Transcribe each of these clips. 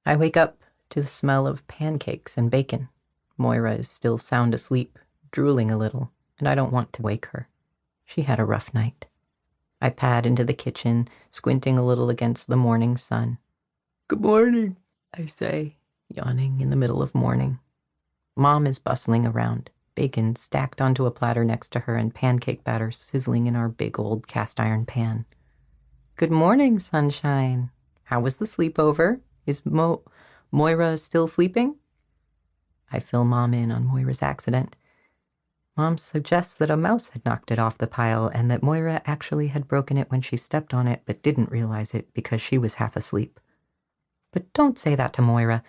I wake up to the smell of pancakes and bacon. Moira is still sound asleep, drooling a little, and I don't want to wake her. She had a rough night. I pad into the kitchen, squinting a little against the morning sun. "Good morning," I say, yawning in the middle of morning. Mom is bustling around, bacon stacked onto a platter next to her and pancake batter sizzling in our big old cast iron pan. "Good morning, sunshine. How was the sleepover? Is Moira still sleeping?" I fill Mom in on Moira's accident. Mom suggests that a mouse had knocked it off the pile and that Moira actually had broken it when she stepped on it but didn't realize it because she was half asleep. But don't say that to Moira.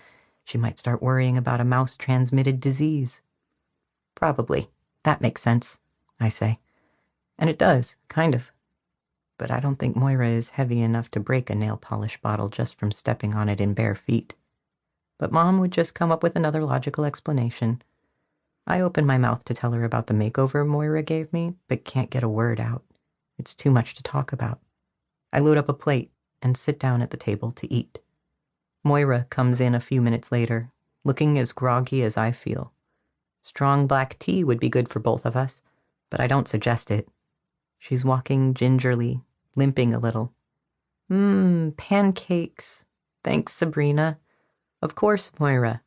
She might start worrying about a mouse-transmitted disease. Probably. That makes sense, I say. And it does, kind of. But I don't think Moira is heavy enough to break a nail polish bottle just from stepping on it in bare feet. But Mom would just come up with another logical explanation. I open my mouth to tell her about the makeover Moira gave me, but can't get a word out. It's too much to talk about. I load up a plate and sit down at the table to eat. Moira comes in a few minutes later, looking as groggy as I feel. Strong black tea would be good for both of us, but I don't suggest it. She's walking gingerly, limping a little. Pancakes. Thanks, Sabrina. Of course, Moira.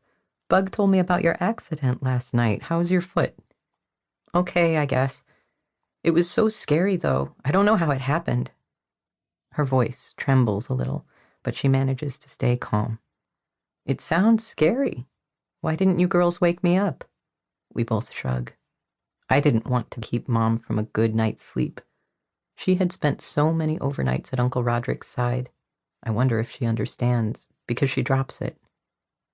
Bug told me about your accident last night. How's your foot? Okay, I guess. It was so scary, though. I don't know how it happened. Her voice trembles a little, but she manages to stay calm. It sounds scary. Why didn't you girls wake me up? We both shrug. I didn't want to keep Mom from a good night's sleep. She had spent so many overnights at Uncle Roderick's side. I wonder if she understands, because she drops it.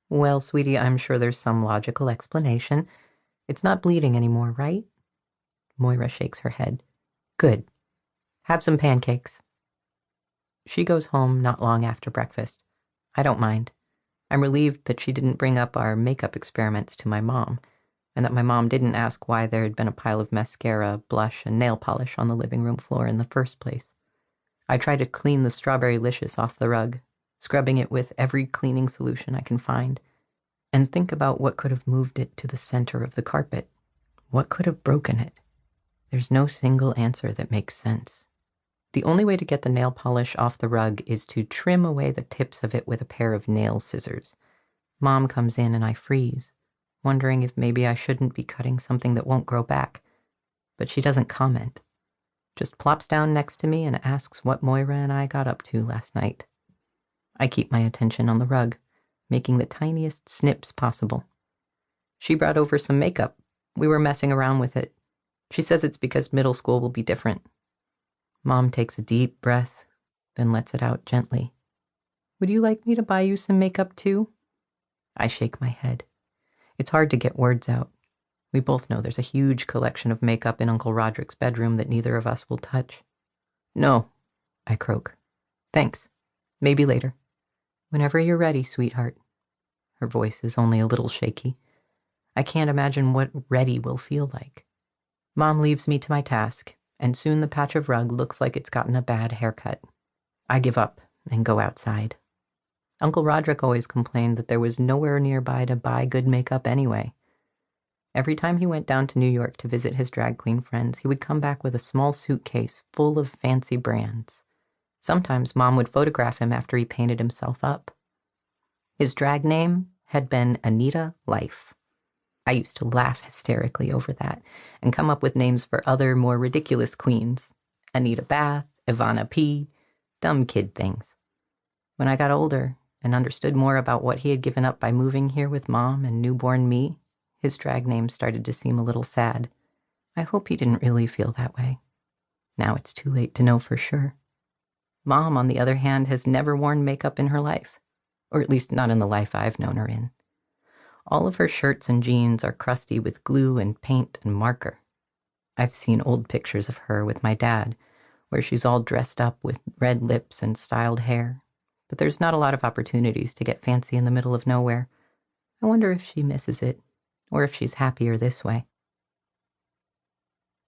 Well, sweetie, I'm sure there's some logical explanation. It's not bleeding anymore, right? Moira shakes her head. Good. Have some pancakes. She goes home not long after breakfast. I don't mind. I'm relieved that she didn't bring up our makeup experiments to my mom, and that my mom didn't ask why there had been a pile of mascara, blush, and nail polish on the living room floor in the first place. I try to clean the strawberry licious off the rug, scrubbing it with every cleaning solution I can find, and think about what could have moved it to the center of the carpet. What could have broken it? There's no single answer that makes sense. The only way to get the nail polish off the rug is to trim away the tips of it with a pair of nail scissors. Mom comes in and I freeze, wondering if maybe I shouldn't be cutting something that won't grow back. But she doesn't comment. Just plops down next to me and asks what Moira and I got up to last night. I keep my attention on the rug, making the tiniest snips possible. She brought over some makeup. We were messing around with it. She says it's because middle school will be different. Mom takes a deep breath, then lets it out gently. Would you like me to buy you some makeup too? I shake my head. It's hard to get words out. We both know there's a huge collection of makeup in Uncle Roderick's bedroom that neither of us will touch. No, I croak. Thanks. Maybe later. Whenever you're ready, sweetheart. Her voice is only a little shaky. I can't imagine what ready will feel like. Mom leaves me to my task, and soon the patch of rug looks like it's gotten a bad haircut. I give up and go outside. Uncle Roderick always complained that there was nowhere nearby to buy good makeup anyway. Every time he went down to New York to visit his drag queen friends, he would come back with a small suitcase full of fancy brands. Sometimes Mom would photograph him after he painted himself up. His drag name had been Anita Life. I used to laugh hysterically over that and come up with names for other, more ridiculous queens. Anita Bath, Ivana P., dumb kid things. When I got older and understood more about what he had given up by moving here with Mom and newborn me, his drag name started to seem a little sad. I hope he didn't really feel that way. Now it's too late to know for sure. Mom, on the other hand, has never worn makeup in her life, or at least not in the life I've known her in. All of her shirts and jeans are crusty with glue and paint and marker. I've seen old pictures of her with my dad, where she's all dressed up with red lips and styled hair, but there's not a lot of opportunities to get fancy in the middle of nowhere. I wonder if she misses it, or if she's happier this way.